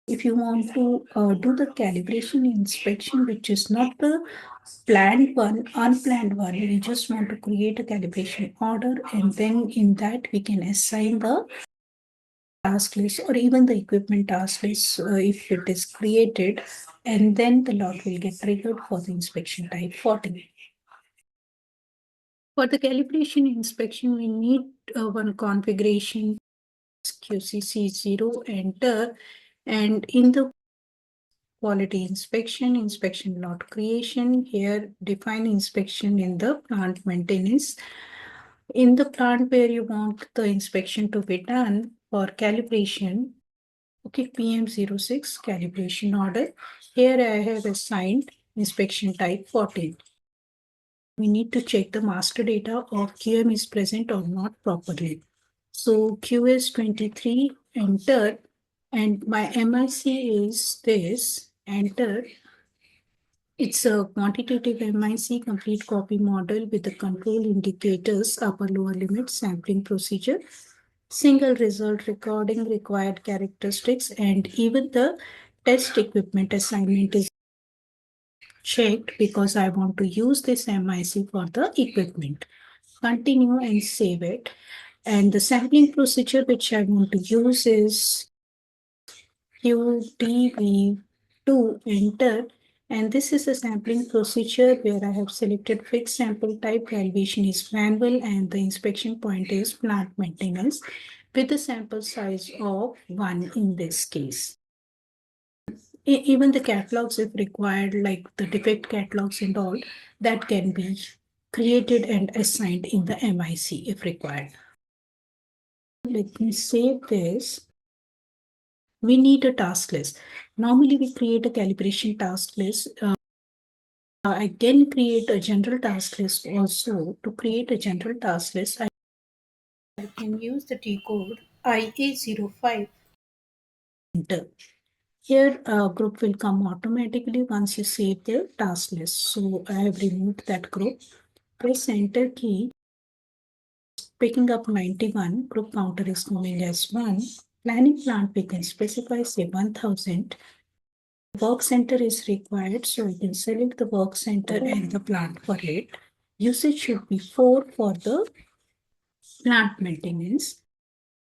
if you want to do the calibration inspection, which is not the planned one, unplanned one, we just want to create a calibration order, and then in that we can assign the task list or even the equipment task list if it is created, and then the log will get triggered for the inspection type 40. For the calibration inspection, we need one configuration QCC0 enter, and in the quality inspection, inspection lot creation, here define inspection in the plant maintenance. In the plant where you want the inspection to be done for calibration, okay, PM06 calibration order. Here I have assigned inspection type 14. We need to check the master data of QM is present or not properly. So QS23, enter, and my MIC is this, enter. It's a quantitative MIC complete copy model with the control indicators, upper lower limit, sampling procedure, single result recording, required characteristics, and even the test equipment assignment is checked because I want to use this MIC for the equipment. Continue and save it. And the sampling procedure which I want to use is QDV2, enter. And this is a sampling procedure where I have selected fixed sample type, calibration is manual, and the inspection point is plant maintenance with a sample size of 1 in this case. Even the catalogs, if required, like the defect catalogs and all, that can be created and assigned in the MIC if required. Let me save this. We need a task list. Normally, we create a calibration task list. I can create a general task list also. To create a general task list, I can use the T code IA05. Enter. Here, a group will come automatically once you save the task list. So I have removed that group. Press enter key. Picking up 91, group counter is coming as 1. Planning plant, we can specify say 1000. Work center is required, so we can select the work center and the plant for it. Usage should be 4 for the plant maintenance,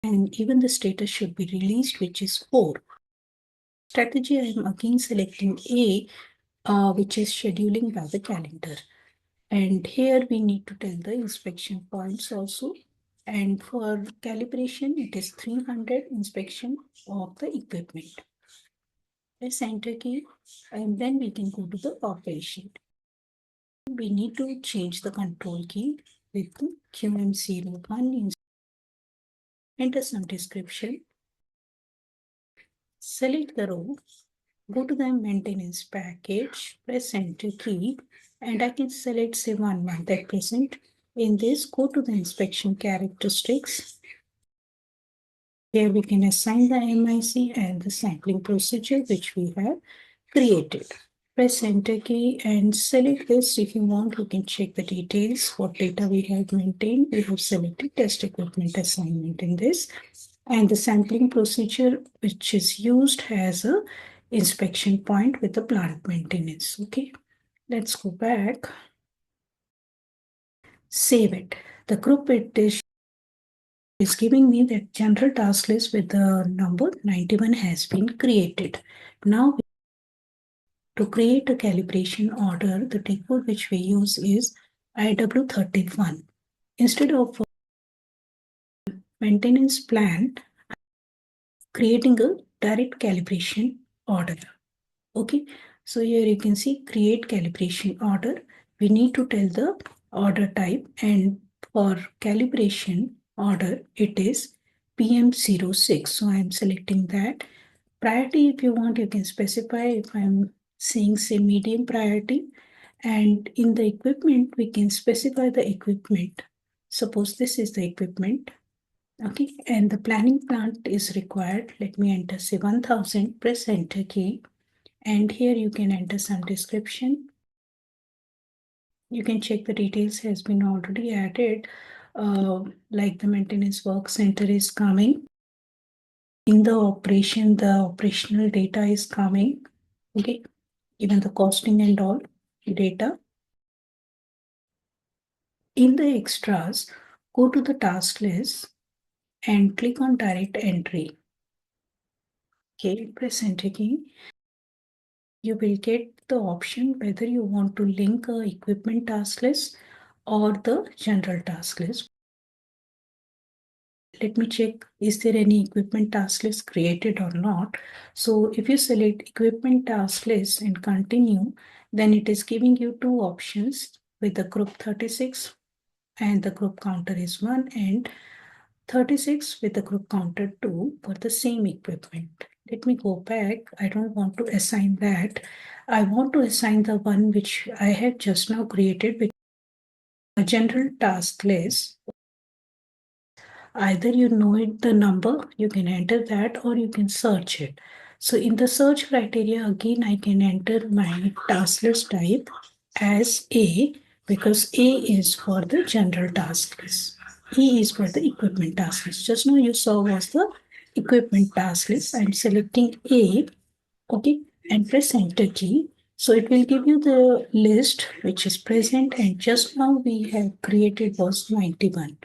and even the status should be released, which is 4. Strategy, I am again selecting A, which is scheduling by the calendar. And here we need to tell the inspection points also. And for calibration, it is 300 inspection of the equipment. Press enter key, and then we can go to the operation. We need to change the control key with the QM01. Enter some description. Select the row. Go to the maintenance package. Press enter key, and I can select say 1 month at present. In this, go to the inspection characteristics. Here we can assign the MIC and the sampling procedure which we have created. Press enter key and select this. If you want, you can check the details, what data we have maintained. We have selected test equipment assignment in this. And the sampling procedure which is used as a inspection point with the plant maintenance. Okay, let's go back. Save it. The group it is giving me that general task list with the number 91 has been created. Now, to create a calibration order, the T code which we use is IW31. Instead of maintenance plan, creating a direct calibration order. Okay, so here you can see create calibration order. We need to tell the order type, and for calibration order, it is PM06. So I am selecting that. Priority, if you want, you can specify. If I'm saying say medium priority, and in the equipment, we can specify the equipment. Suppose this is the equipment. Okay, and the planning plant is required. Let me enter say 1000, press enter key. And here you can enter some description. You can check the details has been already added, like the maintenance work center is coming. In the operation, the operational data is coming. Okay, even the costing and all data. In the extras, go to the task list and click on direct entry. Okay, press enter key. You will get the option whether you want to link a equipment task list or the general task list. Let me check, is there any equipment task list created or not? So if you select equipment task list and continue, then it is giving you two options with the group 36 and the group counter is 1 and 36 with the group counter 2 for the same equipment. Let me go back. I don't want to assign that. I want to assign the one which I have just now created with a general task list. Either you know it, the number, you can enter that or you can search it. So in the search criteria, again, I can enter my task list type as A because A is for the general task list. E is for the equipment task list. Just now you saw was the equipment task list. I'm selecting A, okay, and press enter key. So it will give you the list which is present and just now we have created was 91.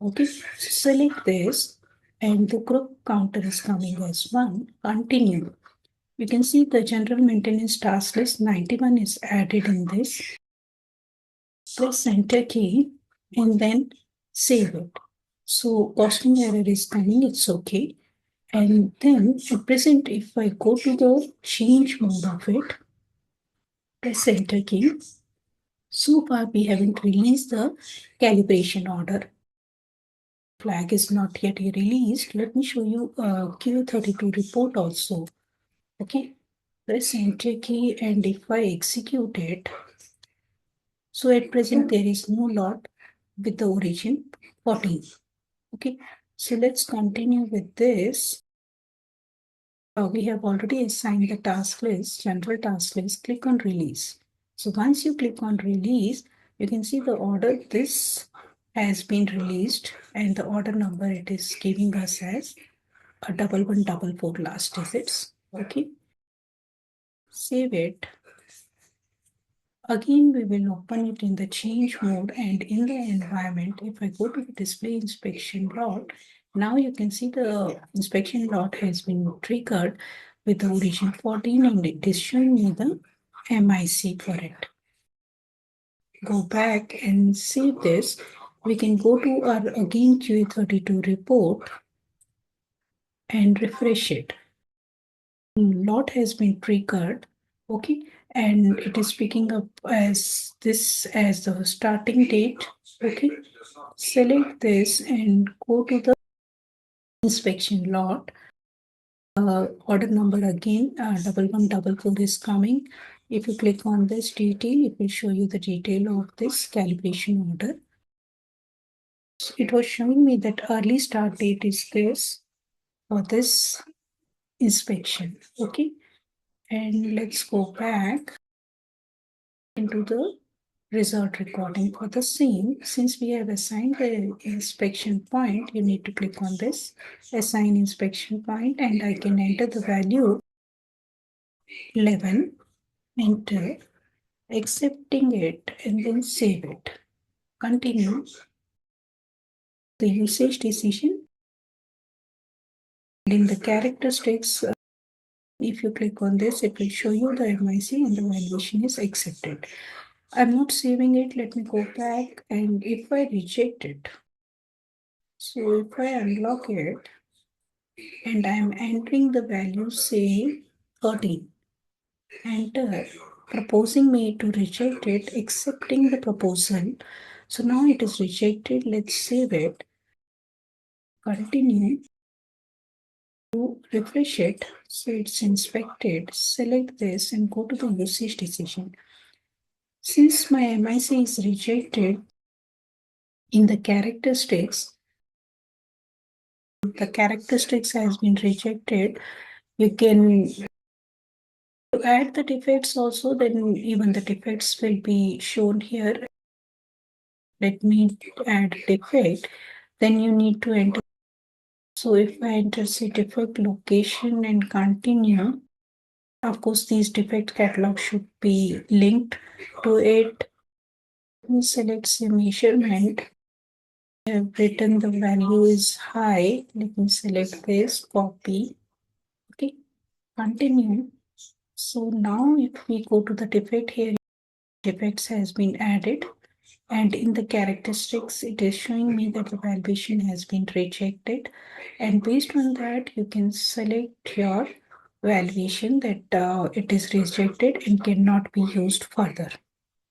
Okay, select this and the group counter is coming as 1. Continue. You can see the general maintenance task list 91 is added in this. Press enter key and then save it. So costing error is coming, it's okay. And then at present, if I go to the change mode of it, press enter key. So far, we haven't released the calibration order. Flag is not yet released. Let me show you a Q32 report also. Okay, press enter key and if I execute it, so at present there is no lot with the origin 14. Okay, so let's continue with this. We have already assigned the task list, general task list, click on release. So once you click on release, you can see the order this has been released and the order number it is giving us as a 1144 last digits. Okay. Save it. Again, we will open it in the change mode and in the environment. If I go to the display inspection lot, now you can see the inspection lot has been triggered with the origin 14 and it is showing me the MIC for it. Go back and save this. We can go to our again QA32 report and refresh it. Lot has been triggered. Okay, and it is picking up as this as the starting date. Okay, select this and go to the inspection lot. Order number again 1144 is coming. If you click on this detail, it will show you the detail of this calibration order. It was showing me that early start date is this for this inspection. Okay, and let's go back into the result recording for the same. Since we have assigned the inspection point, you need to click on this assign inspection point and I can enter the value 11, enter, accepting it and then save it. Continue the usage decision. And in the characteristics, if you click on this, it will show you the MIC and the valuation is accepted. I'm not saving it. Let me go back and if I reject it, so if I unlock it and I'm entering the value, say 13, enter, proposing me to reject it, accepting the proposal. So now it is rejected. Let's save it. Continue to refresh it. So it's inspected. Select this and go to the usage decision. Since my MIC is rejected in the characteristics, the characteristics has been rejected, you can add the defects also, then even the defects will be shown here. Let me add defect. Then you need to enter So if I enter say defect location and continue, of course, these defect catalog should be linked to it. Let me select say measurement. I have written the value is high. Let me select this, copy. Okay, continue. So now if we go to the defect here, defects has been added. And in the characteristics, it is showing me that the validation has been rejected. And based on that, you can select your validation that it is rejected and cannot be used further.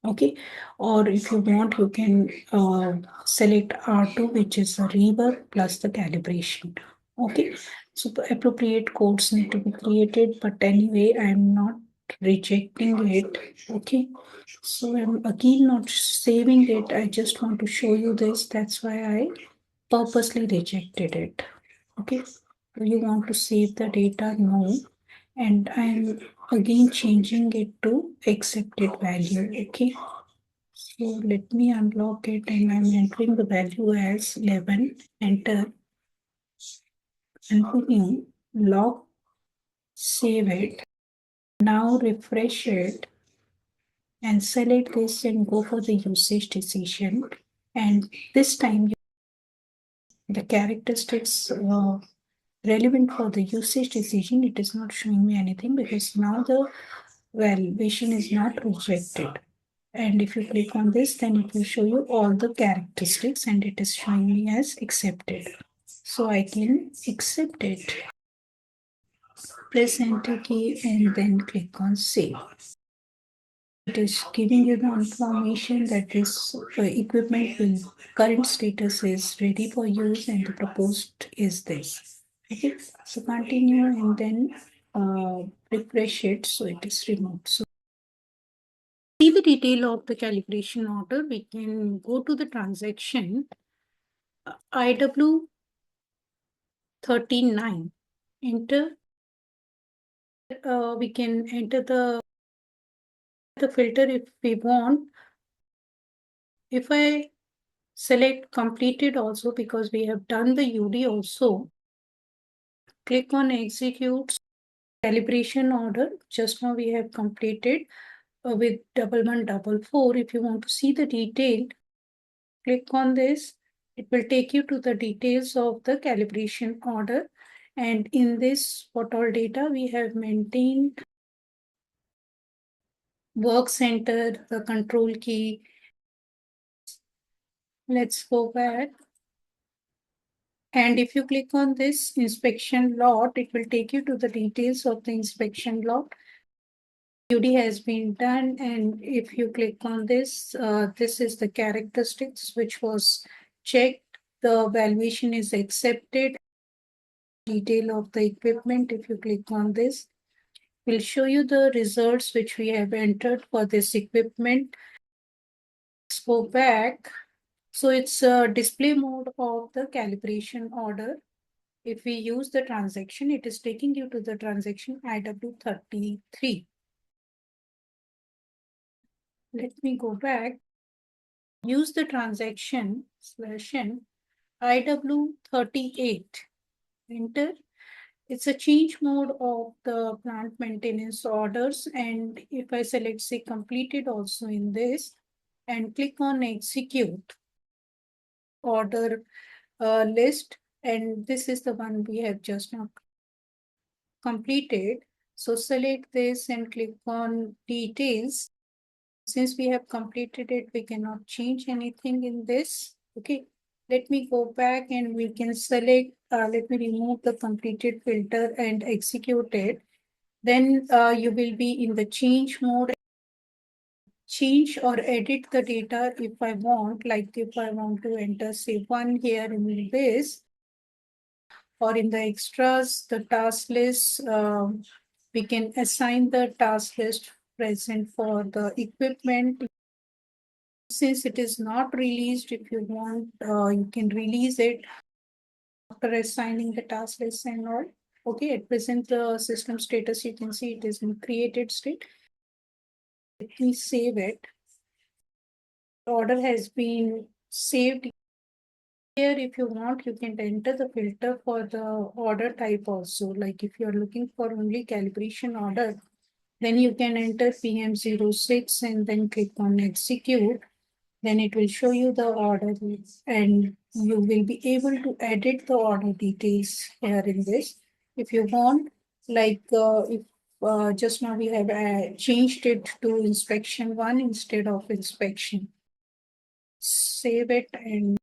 Okay. Or if you want, you can select R2, which is a rework plus the calibration. Okay. So the appropriate codes need to be created, but anyway, I'm not rejecting it. Okay. So I'm again not saving it. I just want to show you this. That's why I purposely rejected it. Okay. Do you want to save the data? No. And I'm again changing it to accepted value. Okay. So let me unlock it and I'm entering the value as 11. Enter. Continue. Lock. Save it. Now refresh it and select this and go for the usage decision. And this time the characteristics relevant for the usage decision, it is not showing me anything because now the valuation is not rejected. And if you click on this, then it will show you all the characteristics and it is showing me as accepted. So I can accept it. Press enter key and then click on save. It is giving you the information that this equipment will current status is ready for use and the proposed is this. Okay, so continue and then refresh it so it is removed. So see the detail of the calibration order, we can go to the transaction IW 39. Enter. We can enter the filter if we want. If I select completed also because we have done the UD also, click on execute calibration order. Just now we have completed with 1144. If you want to see the detail, click on this. It will take you to the details of the calibration order. And in this, what all data we have maintained, work center, the control key. Let's go back. And if you click on this inspection lot, it will take you to the details of the inspection lot. UD has been done. And if you click on this, this is the characteristics which was checked. The valuation is accepted. Detail of the equipment. If you click on this, will show you the results which we have entered for this equipment. Let's go back. So it's a display mode of the calibration order. If we use the transaction, it is taking you to the transaction IW33. Let me go back. Use the transaction /n IW38. Enter. It's a change mode of the plant maintenance orders. And if I select say completed also in this and click on execute order list, and this is the one we have just now completed. So select this and click on details. Since we have completed it, we cannot change anything in this. Okay, let me go back and we can select, let me remove the completed filter and execute it. Then you will be in the change mode. Change or edit the data if I want, like if I want to enter say 1 here in this, or in the extras, the task list, we can assign the task list present for the equipment. Since it is not released, if you want, you can release it after assigning the task list and all. Okay, at present the system status, you can see it is in created state. Let me save it. The order has been saved. Here, if you want, you can enter the filter for the order type also. Like if you're looking for only calibration order, then you can enter PM06 and then click on execute. Then it will show you the order and you will be able to edit the order details here in this. If you want, like if just now we have changed it to inspection 1 instead of inspection. Save it and